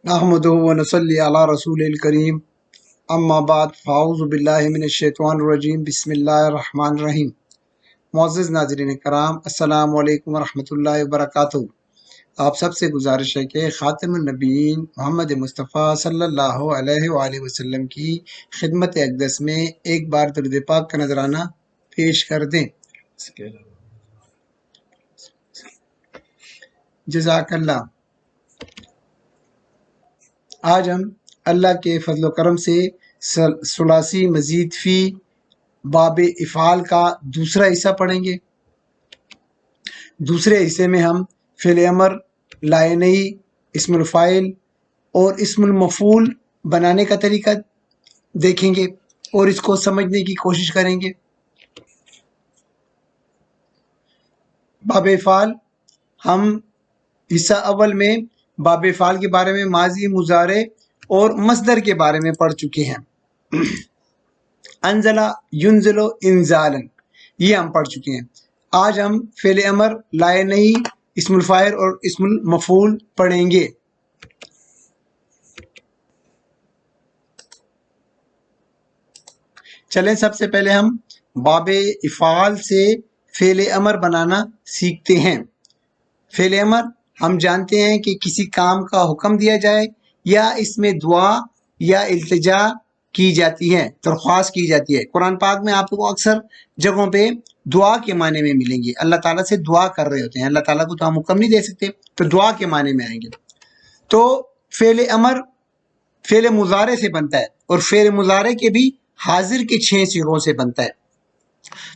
نحمده و نصلی علی رسول الکریم اما بعد فاعوذ باللہ من الشیطان الرجیم بسم اللہ الرحمن الرحیم۔ معزز ناظرین کرام، السلام علیکم ورحمۃ اللہ وبرکاتہ۔ آپ سب سے گزارش ہے کہ خاتم النبیین محمد مصطفیٰ صلی اللہ علیہ وآلہ وسلم کی خدمت اقدس میں ایک بار درود پاک کا نذرانہ پیش کر دیں۔ جزاک اللہ۔ آج ہم اللہ کے فضل و کرم سے ثلاثی مزید فی باب افعال کا دوسرا حصہ پڑھیں گے۔ دوسرے حصے میں ہم فعل امر، لائے نئی، اسم الفاعل اور اسم المفعول بنانے کا طریقہ دیکھیں گے اور اس کو سمجھنے کی کوشش کریں گے۔ باب افعال، ہم حصہ اول میں باب افعال کے بارے میں ماضی، مضارع اور مصدر کے بارے میں پڑھ چکے ہیں۔ انزلہ، ینزل، انزالا، یہ ہم پڑھ چکے ہیں۔ آج ہم فعل امر، لائے نہیں، اسم الفاعل اور اسم المفعول پڑھیں گے۔ چلیں سب سے پہلے ہم باب افعال سے فعل امر بنانا سیکھتے ہیں۔ فعل امر ہم جانتے ہیں کہ کسی کام کا حکم دیا جائے یا اس میں دعا یا التجا کی جاتی ہے، درخواست کی جاتی ہے۔ قرآن پاک میں آپ کو اکثر جگہوں پہ دعا کے معنی میں ملیں گے، اللہ تعالیٰ سے دعا کر رہے ہوتے ہیں۔ اللہ تعالیٰ کو تو ہم حکم نہیں دے سکتے، تو دعا کے معنی میں آئیں گے۔ تو فعل امر فعل مضارع سے بنتا ہے اور فعل مضارع کے بھی حاضر کے 6 صیغوں سے بنتا ہے۔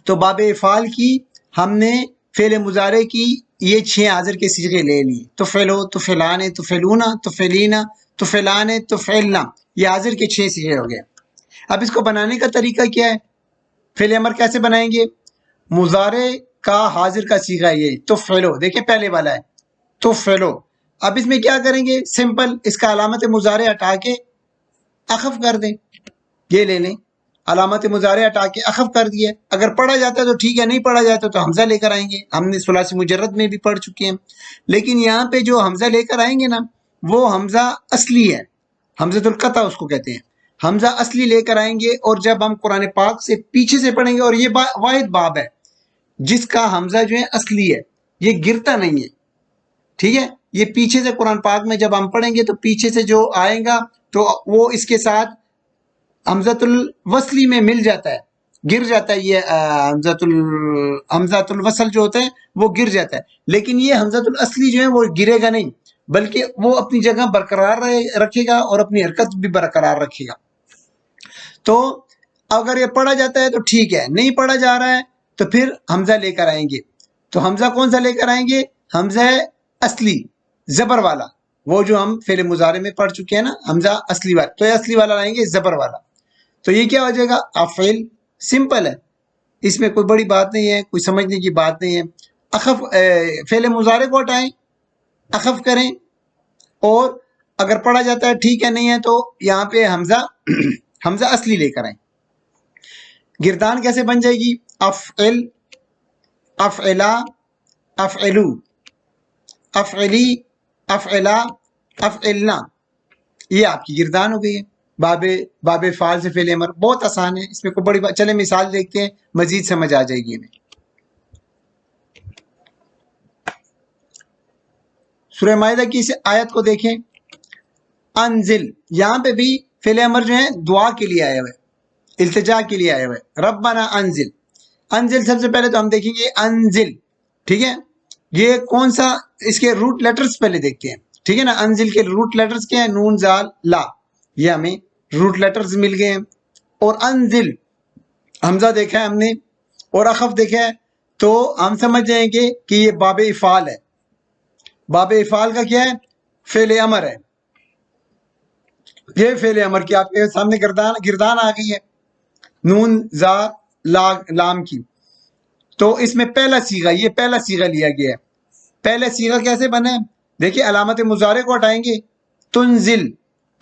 تو باب افعال کی ہم نے فعل مضارع کی یہ 6 حاضر کے صیغے لے لیے، تو فعلو، تو فعلانے، تو فعلونا، تو فعلینا، تو فعلانے، تو فعلنا، یہ حاضر کے 6 صیغے ہو گئے۔ اب اس کو بنانے کا طریقہ کیا ہے؟ فعل امر کیسے بنائیں گے؟ مضارع کا حاضر کا صیغہ یہ تو فعلو، دیکھیں پہلے والا ہے تو فعلو۔ اب اس میں کیا کریں گے؟ سمپل اس کا علامت مضارع ہٹا کے اخف کر دیں، یہ لے لیں، علامت مضارع ہٹا کے اخف کر دیا۔ اگر پڑھا جاتا ہے تو ٹھیک ہے، نہیں پڑھا جاتا تو حمزہ لے کر آئیں گے۔ ہم نے ثلاثی مجرد میں بھی پڑھ چکے ہیں، لیکن یہاں پہ جو حمزہ لے کر آئیں گے نا، وہ حمزہ اصلی ہے، حمزۃ القطع اس کو کہتے ہیں۔ حمزہ اصلی لے کر آئیں گے، اور جب ہم قرآن پاک سے پیچھے سے پڑھیں گے، اور یہ واحد باب ہے جس کا حمزہ جو ہے اصلی ہے، یہ گرتا نہیں ہے، ٹھیک ہے؟ یہ پیچھے سے قرآن پاک میں جب ہم پڑھیں گے تو پیچھے سے جو آئے گا تو وہ اس کے ساتھ حمزۃ الوصلی میں مل جاتا ہے، گر جاتا ہے۔ یہ حمزۃ الوصل جو ہوتا ہے وہ گر جاتا ہے، لیکن یہ حمزۃ الاصلی جو ہے وہ گرے گا نہیں، بلکہ وہ اپنی جگہ برقرار رکھے گا اور اپنی حرکت بھی برقرار رکھے گا۔ تو اگر یہ پڑھا جاتا ہے تو ٹھیک ہے، نہیں پڑھا جا رہا ہے تو پھر حمزہ لے کر آئیں گے۔ تو حمزہ کون سا لے کر آئیں گے؟ حمزہ اصلی، زبر والا، وہ جو ہم فعل مضارع میں پڑھ چکے ہیں نا، حمزہ اصلی والا، تو یہ اصلی والا لائیں گے، زبر والا۔ تو یہ کیا ہو جائے گا؟ افعل، سمپل ہے، اس میں کوئی بڑی بات نہیں ہے، کوئی سمجھنے کی بات نہیں ہے۔ اخف، فعل مضارع کو ہٹائیں، اخف کریں، اور اگر پڑھا جاتا ہے ٹھیک ہے، نہیں ہے تو یہاں پہ حمزہ اصلی لے کر آئیں۔ گردان کیسے بن جائے گی؟ افعل، افعلا، افعلو، افعلی، افعلا، افعلنا، یہ آپ کی گردان ہو گئی ہے باب فعال سے فعل امر۔ بہت آسان ہے، اس میں کوئی بڑی بات، چلے مثال دیکھتے ہیں، مزید سمجھ آ جائے گی ہمیں۔ سورہ مائدہ کی اس آیت کو دیکھیں، انزل، یہاں پہ بھی فعل امر جو ہے دعا کے لیے آیا ہوا ہے، التجا کے لیے آیا ہوا ہے۔ ربنا انزل، انزل سب سے پہلے تو ہم دیکھیں گے انزل، ٹھیک ہے؟ یہ کون سا، اس کے روٹ لیٹرز پہلے دیکھتے ہیں، ٹھیک ہے نا؟ انزل کے روٹ لیٹرز کیا ہیں؟ نون، زال، لا، یہ ہمیں روٹ لیٹرز مل گئے ہیں۔ اور انزل، حمزہ دیکھا ہے ہم نے اور اخف دیکھا ہے، تو ہم سمجھ جائیں گے کہ یہ باب افعال ہے۔ باب افعال کا کیا ہے؟ فعل امر ہے۔ یہ فعل امر کی آپ کے سامنے گردان آ گئی ہے، نون، زا، لام کی۔ تو اس میں پہلا صیغہ، یہ پہلا صیغہ لیا گیا ہے۔ پہلا صیغہ کیسے بنا ہے؟ دیکھیں علامت مضارع کو ہٹائیں گے، تنزل،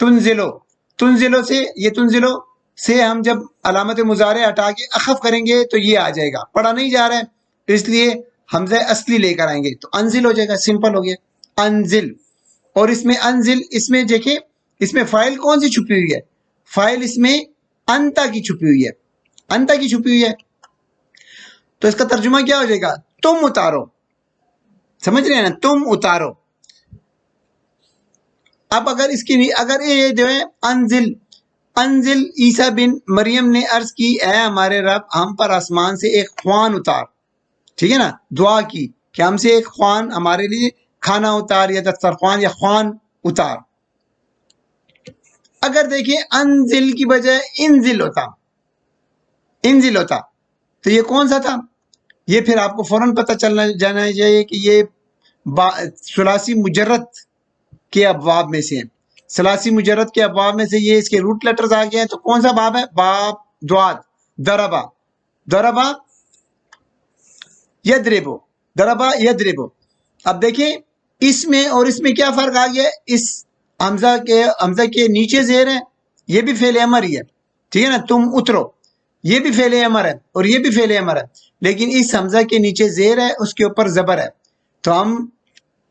تنزلو، تنزلو سے، یہ تنزلو سے ہم جب علامت مضارع ہٹا کے اخف کریں گے تو یہ آ جائے گا، پڑھا نہیں جا رہا ہے، اس لیے حمزہ اصلی لے کر آئیں گے تو انزل ہو جائے گا، سمپل ہو گیا، انزل۔ اور اس میں انزل، اس میں دیکھیں اس میں فائل کون سی چھپی ہوئی ہے؟ فائل اس میں انتا کی چھپی ہوئی ہے، انتا کی چھپی ہوئی ہے. تو اس کا ترجمہ کیا ہو جائے گا؟ تم اتارو. سمجھ رہے ہیں نا؟ تم اتارو. اب اگر اس کی اگر یہ جو ہے انزل، انزل عیسیٰ بن مریم نے عرض کی اے ہمارے رب ہم پر آسمان سے ایک خوان اتار. ٹھیک ہے نا؟ دعا کی کہ ہم سے ایک خوان، ہمارے لیے کھانا اتار یا دسترخوان یا خوان اتار. اگر دیکھیں انزل کی بجائے انزل ہوتا، انزل ہوتا تو یہ کون سا تھا؟ یہ پھر آپ کو فوراً پتہ چلنا جانا چاہیے کہ یہ ثلاثی مجرد کے ابواب میں سے ہیں. ثلاثی مجرد کے ابواب میں سے یہ اس کے روٹ لیٹرز آ گئے ہیں. تو کون سا باب ہے؟ باب دواد. دربا، دربا یدربو، دربا یدربو. اب دیکھیں اس میں اور اس میں کیا فرق آ گیا؟ اس حمزہ کے نیچے زیر ہے، یہ بھی فعل امر ہی ہے. ٹھیک ہے نا؟ تم اترو، یہ بھی فعل امر ہے اور یہ بھی فعل امر ہے، لیکن اس حمزہ کے نیچے زیر ہے، اس کے اوپر زبر ہے. تو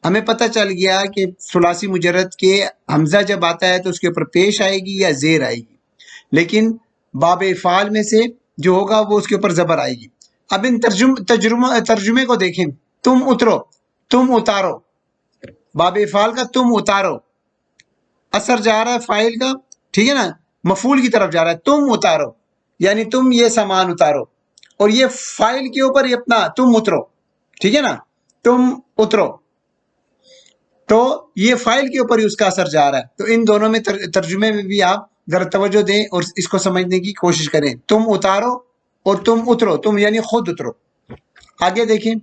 ہمیں پتہ چل گیا کہ ثلاثی مجرد کے حمزہ جب آتا ہے تو اس کے اوپر پیش آئے گی یا زیر آئے گی، لیکن باب افعال میں سے جو ہوگا وہ اس کے اوپر زبر آئے گی. اب ان ترجمے کو دیکھیں. تم اترو، تم اتارو، باب افعال کا تم اتارو، اثر جا رہا ہے فاعل کا، ٹھیک ہے نا، مفعول کی طرف جا رہا ہے. تم اتارو یعنی تم یہ سامان اتارو، اور یہ فاعل کے اوپر یہ اپنا تم اترو. ٹھیک ہے نا؟ تم اترو، تو یہ فاعل کے اوپر ہی اس کا اثر جا رہا ہے. تو ان دونوں میں ترجمے میں بھی آپ ذرا توجہ دیں اور اس کو سمجھنے کی کوشش کریں. تم اتارو اور تم اترو، تم یعنی خود اترو. آگے دیکھیں.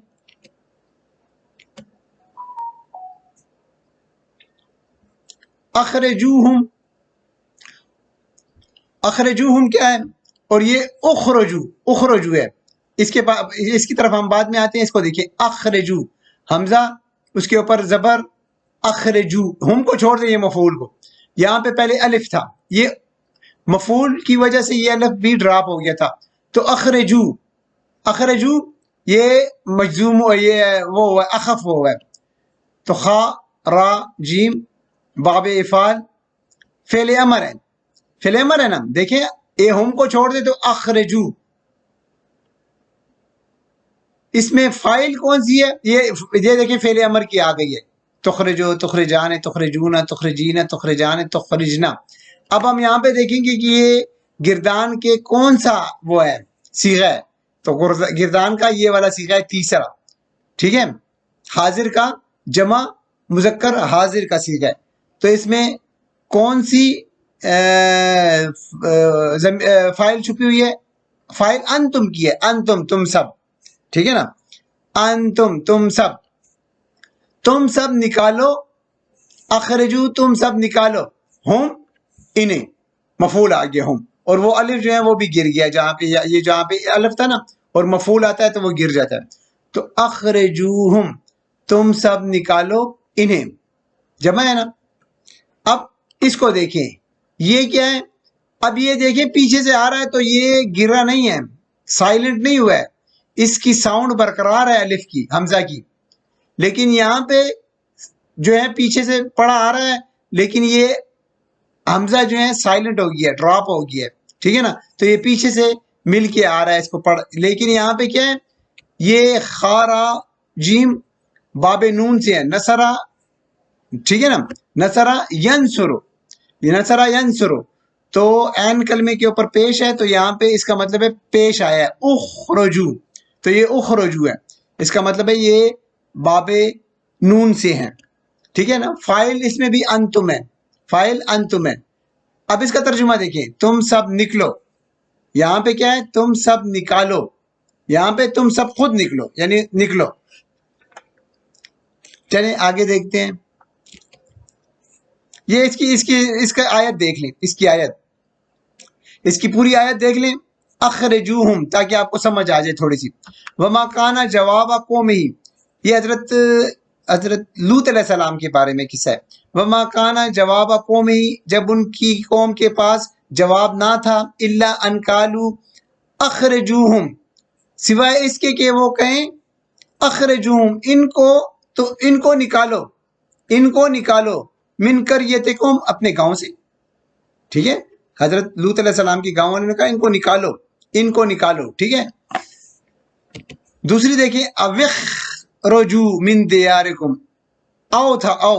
اخرجوہم، اخرجوہم کیا ہے؟ اور یہ اخرجو، اخرجو ہے. اس کی طرف ہم بعد میں آتے ہیں. اس کو دیکھیں. اخرجو، حمزہ اس کے اوپر زبر، اخرجو، ہم کو چھوڑ دیں یہ مفعول کو. یہاں پہ پہلے الف تھا، یہ مفعول کی وجہ سے یہ الف بھی ڈراپ ہو گیا تھا. تو اخرجو، اخرجو یہ مجزوم، یہ وہ اخف ہوا ہے. تو خا را جیم باب افعال فعل امر ہے، فعل امر ہے نا. دیکھیں اے ہم کو چھوڑ دے تو اخرجو. اس میں فائل کون سی ہے؟ یہ دیکھیں فعل امر کی آ گئی ہے. تخرجو، تخرجان، تخرجون، تخرجین، تخرجان، تخرجنا. اب ہم یہاں پہ دیکھیں گے کہ یہ گردان کے کون سا وہ ہے صیغہ ہے. تو گردان کا یہ والا صیغہ ہے تیسرا. ٹھیک ہے؟ حاضر کا جمع مذکر حاضر کا صیغہ ہے. تو اس میں کون سی فائل چھپی ہوئی ہے؟ فائل انتم کی ہے، انتم، تم سب. ٹھیک ہے نا؟ انتم، تم سب، تم سب نکالو. اخرجو، تم سب نکالو. ہم، انہیں، مفعول آ گیا ہم، اور وہ الف جو ہے وہ بھی گر گیا جہاں پہ یہ جہاں پہ الف تھا نا، اور مفعول آتا ہے تو وہ گر جاتا ہے. تو اخرجوہم، تم سب نکالو انہیں، جمع ہے نا. اب اس کو دیکھیں یہ کیا ہے. اب یہ دیکھیں پیچھے سے آ رہا ہے تو یہ گرا نہیں ہے، سائلنٹ نہیں ہوا ہے، اس کی ساؤنڈ برقرار ہے الف کی، حمزہ کی. لیکن یہاں پہ جو ہے پیچھے سے پڑھا آ رہا ہے، لیکن یہ حمزہ جو ہے سائلنٹ ہو گیا، ڈراپ ہو گیا. ٹھیک ہے نا؟ تو یہ پیچھے سے مل کے آ رہا ہے اس کو پڑھ. لیکن یہاں پہ کیا ہے؟ یہ خارا جیم باب نون سے ہے، نصرہ. ٹھیک ہے نا؟ نصرہ ینصرو، یہ نصرہ ینصرو. تو عین کلمے کے اوپر پیش ہے، تو یہاں پہ اس کا مطلب ہے پیش آیا ہے. اخرجو، تو یہ اخرجو ہے، اس کا مطلب ہے یہ باب نون سے ہیں. ٹھیک ہے نا؟ فائل اس میں بھی انتم ہے، فائل انتم ہے. اب اس کا ترجمہ دیکھیں. تم سب نکلو، یہاں پہ کیا ہے؟ تم سب نکالو. یہاں پہ تم سب خود نکلو یعنی نکلو. چلیں آگے دیکھتے ہیں. یہ اس کا آیت دیکھ لیں، اس کی آیت، اس کی پوری آیت دیکھ لیں. اخرجوہم، تاکہ آپ کو سمجھ آ جائے تھوڑی سی. وما کانا جواب قومہ، یہ حضرت لوط علیہ السلام کے بارے میں قصہ ہے. وما کانا جواب قومہ، جب ان کی قوم کے پاس جواب نہ تھا، الا ان قالوا اخرجوہم، سوائے اس کے کہ وہ کہیں اخرجوہم، ان کو، تو ان کو نکالو، ان کو نکالو. من قریتکم اپنے گاؤں سے. ٹھیک ہے, حضرت لوط علیہ السلام کی گاؤں والوں نے کہا ان کو نکالو, ان کو نکالو. ٹھیک ہے. دوسری دیکھیں, اوخرجوا من دیارکم, او تھا او,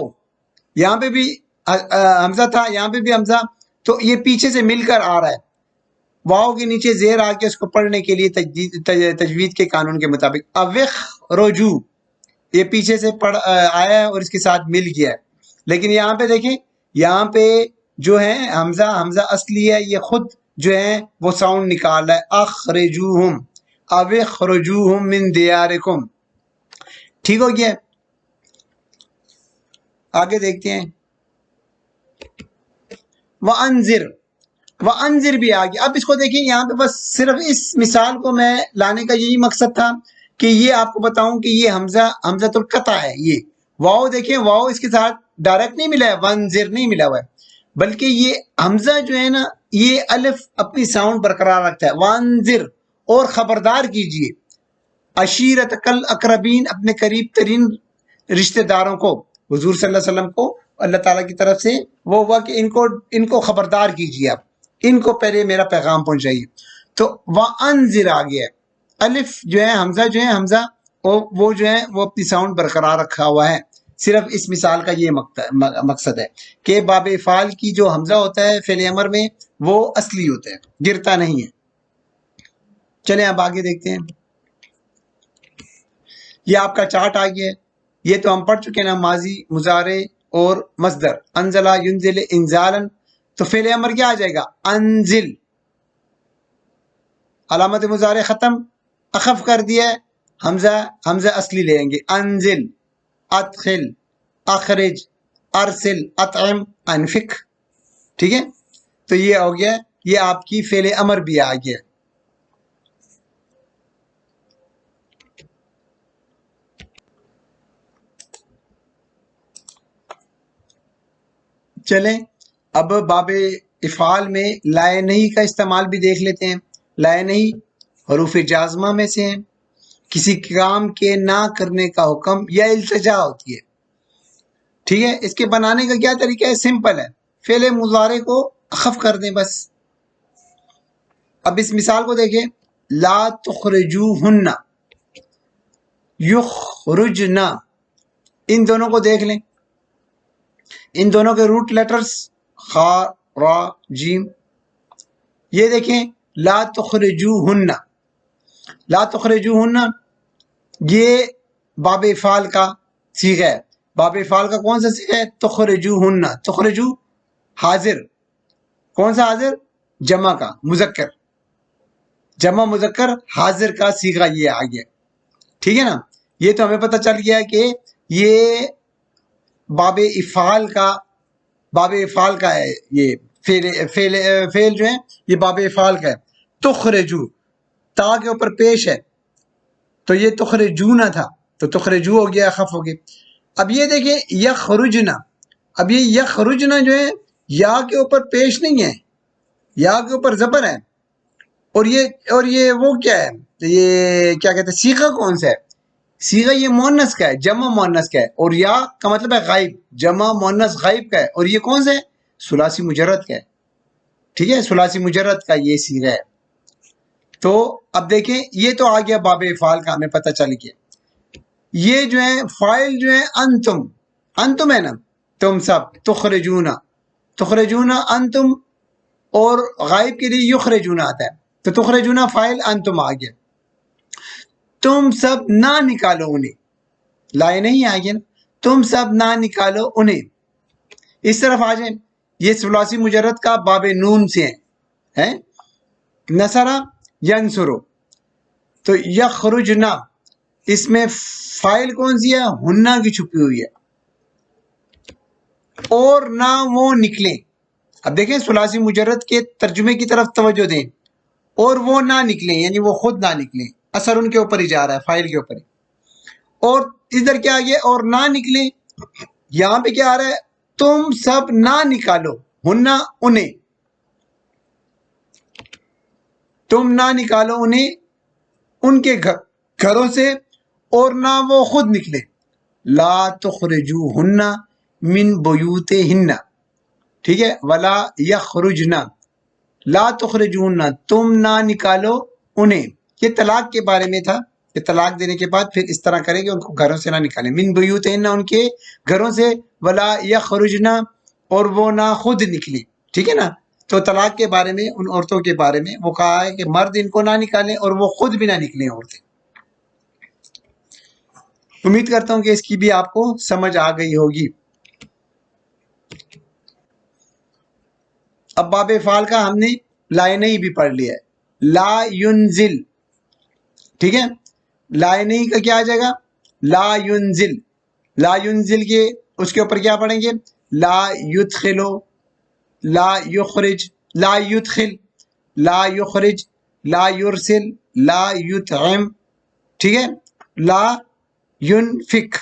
یہاں پہ بھی حمزہ تھا, یہاں پہ بھی حمزہ, تو یہ پیچھے سے مل کر آ رہا ہے. واؤ کے نیچے زیر آ کے اس کو پڑھنے کے لیے تجوید کے قانون کے مطابق اوخرجوا, یہ پیچھے سے آیا ہے اور اس کے ساتھ مل گیا ہے. لیکن یہاں پہ دیکھیں, یہاں پہ جو ہے حمزہ اصلی ہے, یہ خود جو ہے وہ ساؤنڈ نکال رہا ہے, اخرجوہم, اوخرجوہم من دیارکم. ٹھیک ہو گیا. آگے دیکھتے ہیں, وَأَنذِرْ بھی آ گیا. اب اس کو دیکھیں, یہاں پہ بس صرف اس مثال کو میں لانے کا یہی مقصد تھا کہ یہ آپ کو بتاؤں کہ یہ حمزہ القطع ہے. یہ واؤ دیکھیں, واؤ اس کے ساتھ ڈائریکٹ نہیں ملا ہے, وَأَنذِرْ نہیں ملا ہوا ہے, بلکہ یہ حمزہ جو ہے نا, یہ الف اپنی ساؤنڈ برقرار رکھتا ہے. وَأَنذِرْ, اور خبردار کیجئے, عشیرتک الاقربین, اپنے قریب ترین رشتہ داروں کو. حضور صلی اللہ علیہ وسلم کو اللہ تعالیٰ کی طرف سے وہ ہوا کہ ان کو خبردار کیجیے, آپ ان کو پہلے میرا پیغام پہنچائیے. تو وَأَنذِرْ آ گیا. الف جو ہے, حمزہ جو ہے, حمزہ وہ جو ہے وہ اپنی ساؤنڈ برقرار رکھا ہوا ہے. صرف اس مثال کا یہ مقصد ہے کہ باب افعال کی جو حمزہ ہوتا ہے فعل امر میں, وہ اصلی ہوتا ہے, گرتا نہیں ہے. چلیں اب آگے دیکھتے ہیں. یہ آپ کا چارٹ آ گیا ہے. یہ تو ہم پڑھ چکے ہیں نا, ماضی, مضارع اور مصدر. انزلہ ینزل انزالاً, تو فعل امر کیا آ جائے گا, انزل. علامت مضارع ختم, اخف کر دیا ہے, حمزہ اصلی لیں گے. انزل, ادخل, اخرج, ارسل, اطعم, انفق. ٹھیک ہے, تو یہ ہو گیا, یہ آپ کی فعل امر بھی آ گیا. چلیں اب باب افعال میں لائے نہیں کا استعمال بھی دیکھ لیتے ہیں. لائے نہیں حروف جازمہ میں سے ہیں. کسی کام کے نہ کرنے کا حکم یا التجا ہوتی ہے. ٹھیک ہے, اس کے بنانے کا کیا طریقہ ہے, سمپل ہے, فعل مضارع کو اخف کر دیں بس. اب اس مثال کو دیکھیں, لا تخرجوہن, یخرجنا, ان دونوں کو دیکھ لیں. ان دونوں کے روٹ لیٹرز خا, را, جیم. یہ دیکھیں, لا تخرجوہن, لا تخرجوہن, یہ باب افعال کا صیغہ ہے. باب افعال کا کون سا صیغہ ہے, تخرجوہن. تخرجو حاضر, کون سا حاضر, جمع کا, مذکر, جمع مذکر حاضر کا صیغہ یہ آ گیا. ٹھیک ہے نا. یہ تو ہمیں پتہ چل گیا کہ یہ باب افعال کا ہے. یہ فعل جو ہے یہ باب افعال کا ہے. تخرجو, تا کے اوپر پیش ہے, تو یہ تخرجونا تھا, تو تخرجو ہو گیا, خف ہو گیا. اب یہ دیکھیں یخرجنا, اب یہ یخرجنا جو ہے یا کے اوپر پیش نہیں ہے, یا کے اوپر زبر ہے, اور یہ وہ کیا ہے, یہ کیا کہتے ہیں, صیغہ کون سا ہے, صیغہ یہ مؤنث کا ہے, جمع مؤنث کا ہے, اور یا کا مطلب ہے غائب, جمع مؤنث غائب کا ہے, اور یہ کون سا ہے, ثلاثی مجرد کا ہے. ٹھیک ہے, ثلاثی مجرد کا یہ صیغہ ہے. تو اب دیکھیں, یہ تو آ گیا باب افعال کا, ہمیں پتہ چل گیا. یہ جو ہے فاعل جو ہے انتم ہے نا, تم سب, تخرجونا انتم, اور غائب کے لیے یخرجونا آتا ہے, تو تخرجونا فاعل, انتم آ گیا. تم سب نہ نکالو انہیں, لائے نہیں آ گیا نا, تم سب نہ نکالو انہیں. اس طرف آ جائیں, یہ ثلاثی مجرد کا باب نون سے ہے, نصرہ ینصرو, تو یخرجنا, اس میں فائل کون سی ہے, ہننا کی چھپی ہوئی ہے, اور نہ وہ نکلیں. اب دیکھیں ثلاثی مجرد کے ترجمے کی طرف توجہ دیں, اور وہ نہ نکلیں یعنی وہ خود نہ نکلیں, اثر ان کے اوپر ہی جا رہا ہے, فائل کے اوپر ہی. اور ادھر کیا آ گیا, اور نہ نکلیں, یہاں پہ کیا آ رہا ہے, تم سب نہ نکالو ہننا انہیں, تم نہ نکالو انہیں ان کے گھروں سے, اور نہ وہ خود نکلے. لا تخرجوہن من بیوتہن، ٹھیک ہے، ولا یخرجن، لا تخرجون، تم نہ نکالو انہیں. یہ طلاق کے بارے میں تھا کہ طلاق دینے کے بعد پھر اس طرح کریں کہ ان کو گھروں سے نہ نکالیں. من بیوتہن، ان کے گھروں سے، ولا یخرجن، اور وہ نہ خود نکلی. ٹھیک ہے نا. تو طلاق کے بارے میں ان عورتوں کے بارے میں وہ کہا ہے کہ مرد ان کو نہ نکالیں اور وہ خود بھی نہ نکلیں عورتیں. امید کرتا ہوں کہ اس کی بھی آپ کو سمجھ آ گئی ہوگی. اب باب افعال کا ہم نے لائنئی بھی پڑھ لیا ہے. لا ینزل، ٹھیک ہے، لائنئی کا کیا آ جائے گا؟ لا ینزل. لا ینزل کے اس کے اوپر کیا پڑھیں گے؟ لا یدخلو، لا یخرج، لا یدخل، لا یخرج، لا یرسل، لا یطعم، ٹھیک ہے، لا ینفق.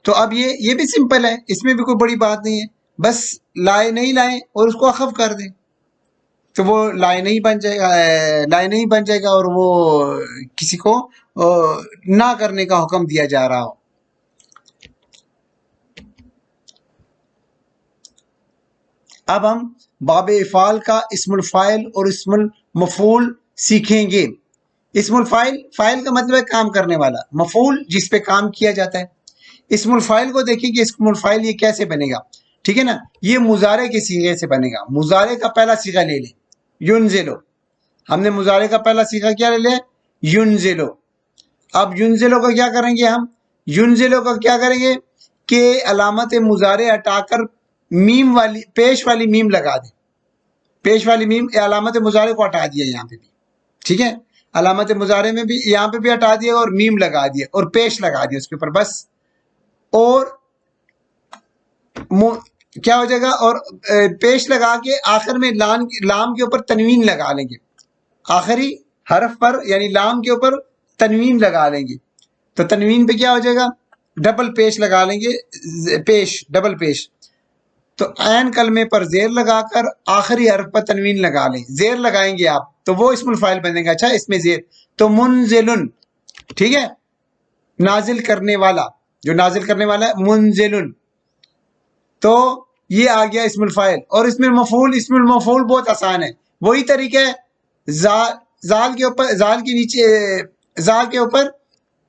تو اب یہ بھی سمپل ہے، اس میں بھی کوئی بڑی بات نہیں ہے. بس لائے نہیں لائیں اور اس کو اخف کر دیں تو وہ لائے نہیں بن جائے گا، لائے نہیں بن جائے گا، اور وہ کسی کو نہ کرنے کا حکم دیا جا رہا ہو. اب ہم باب افعال کا اسم الفاعل اور اسم المفعول سیکھیں گے. اسم الفاعل، فاعل کا مطلب ہے کام کرنے والا، مفعول جس پہ کام کیا جاتا ہے. اسم الفاعل کو دیکھیں کہ اسم الفاعل یہ کیسے بنے گا. ٹھیک ہے نا. یہ مضارع کے صیغے سے بنے گا. مضارع کا پہلا صیغہ لے لیں، ینزلو. ہم نے مضارع کا پہلا صیغہ کیا لے لیں؟ ینزلو. اب ینزلو کا کیا کریں گے ہم؟ ینزلو کا کیا کریں گے کہ علامت مضارع ہٹا کر میم والی، پیش والی میم لگا دیں. پیش والی میم علامت مضارع کو ہٹا دیا یہاں پہ بھی. ٹھیک ہے، علامت مضارع میں بھی یہاں پہ بھی ہٹا دیا اور میم لگا دیا اور پیش لگا دیا اس کے اوپر بس. اور کیا ہو جائے گا؟ اور پیش لگا کے آخر میں لام کے اوپر تنوین لگا لیں گے. آخری حرف پر یعنی لام کے اوپر تنوین لگا لیں گے. تو تنوین پہ کیا ہو جائے گا؟ ڈبل پیش لگا لیں گے، پیش، ڈبل پیش. تو عین کلمے پر زیر لگا کر آخری حرف پر تنوین لگا لیں. زیر لگائیں گے آپ تو وہ اسم الفاعل بنے گا. اچھا، اس میں زیر، تو منزلن، ٹھیک ہے، نازل کرنے والا، جو نازل کرنے والا ہے منزلن. تو یہ آ گیا اسم الفاعل. اور اسم المفعول، اسم المفعول بہت آسان ہے. وہی طریقہ ہے، زال کے اوپر، زال کے نیچے، زال کے اوپر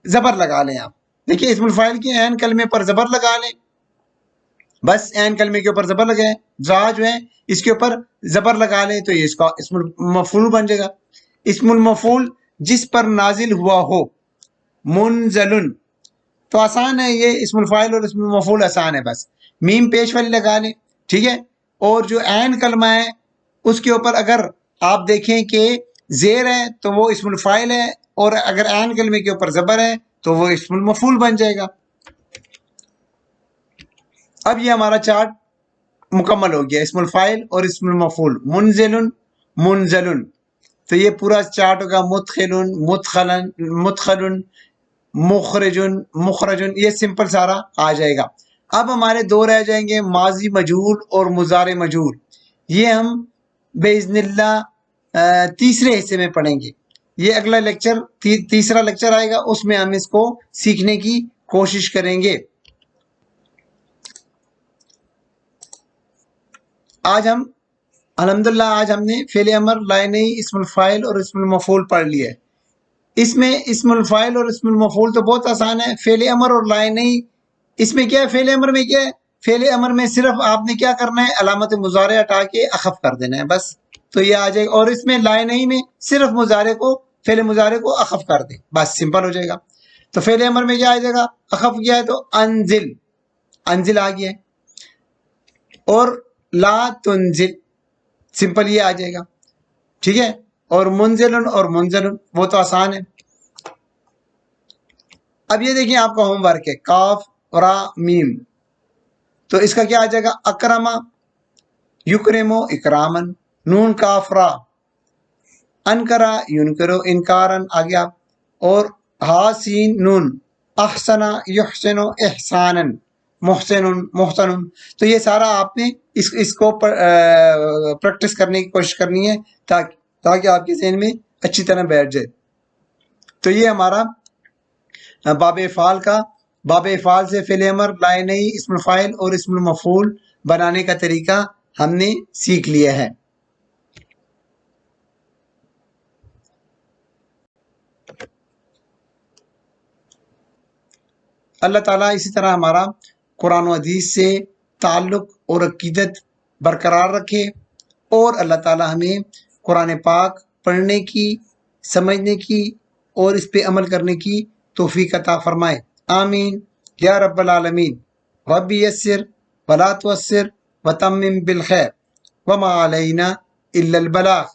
زبر لگا لیں آپ. دیکھیے اسم الفاعل کے عین کلمے پر زبر لگا لیں، بس عین کلمے کے اوپر زبر لگائیں. زا جو ہے اس کے اوپر زبر لگا لیں تو یہ اس کا اسم المفعول بن جائے گا. اسم المفعول جس پر نازل ہوا ہو، منزلن. تو آسان ہے یہ اسم الفاعل اور اسم المفعول آسان ہے. بس میم پیش والی لگا لیں، ٹھیک ہے. اور جو عین کلمہ ہے اس کے اوپر اگر آپ دیکھیں کہ زیر ہے تو وہ اسم الفاعل ہے، اور اگر عین کلمے کے اوپر زبر ہے تو وہ اسم المفعول بن جائے گا. اب یہ ہمارا چارٹ مکمل ہو گیا، اسم الفاعل اور اسم المفعول، منزلن، منزلن. تو یہ پورا چارٹ ہوگا، مدخلن، مدخلن، مدخلن، مخرجن، مخرجن. یہ سمپل سارا آ جائے گا. اب ہمارے دو رہ جائیں گے، ماضی مجہول اور مضارع مجہول. یہ ہم باذن اللہ تیسرے حصے میں پڑھیں گے. یہ اگلا لیکچر، تیسرا لیکچر آئے گا، اس میں ہم اس کو سیکھنے کی کوشش کریں گے. آج ہم الحمدللہ آج ہم نے فعل امر، لائنئی، اسم الفاعل اور اسم المفعول پڑھ لیا ہے. اس میں اسم الفاعل اور اسم المفعول تو بہت آسان ہے. فعل امر اور لائنئی، اس میں کیا ہے؟ فعل امر میں کیا ہے؟ فعل امر میں صرف آپ نے کیا کرنا ہے؟ علامت مضارع ہٹا کے اخف کر دینا ہے بس، تو یہ آ جائے گا. اور اس میں لائنئی میں صرف مضارع کو، فعل مضارع کو اخف کر دیں بس، سمپل ہو جائے گا. تو فعل امر میں کیا آ جائے گا؟ اخف کیا ہے تو انزل، انزل آ گیا ہے. اور لا تنزل، سمپل یہ آ جائے گا، ٹھیک ہے. اور منزلن اور منزلن وہ تو آسان ہے. اب یہ دیکھیں آپ کا ہوم ورک ہے، کاف را میم. تو اس کا کیا آ جائے گا؟ اکرما یکرمو اکرامن، نون کاف را، انکرا ینکرو انکارن آ گیا. اور ہا سین نون، احسنا یحسنو احسانن، محسن محسن. تو یہ سارا آپ نے اس کو پریکٹس کرنے کی کوشش کرنی ہے تاکہ آپ کے ذہن میں اچھی طرح بیٹھ جائے. تو یہ ہمارا باب افعال کا باب افعال سے فعل امر لائے نئی اسم الفاعل اور اسم المفعول بنانے کا طریقہ ہم نے سیکھ لیا ہے۔ اللہ تعالیٰ اسی طرح ہمارا قرآن و حدیث سے تعلق اور عقیدت برقرار رکھے، اور اللہ تعالیٰ ہمیں قرآن پاک پڑھنے کی، سمجھنے کی اور اس پہ عمل کرنے کی توفیق عطا فرمائے، آمین یا رب العالمین۔ رب یسر ولا تعسر وتمم بالخیر وما علینا الا البلاغ۔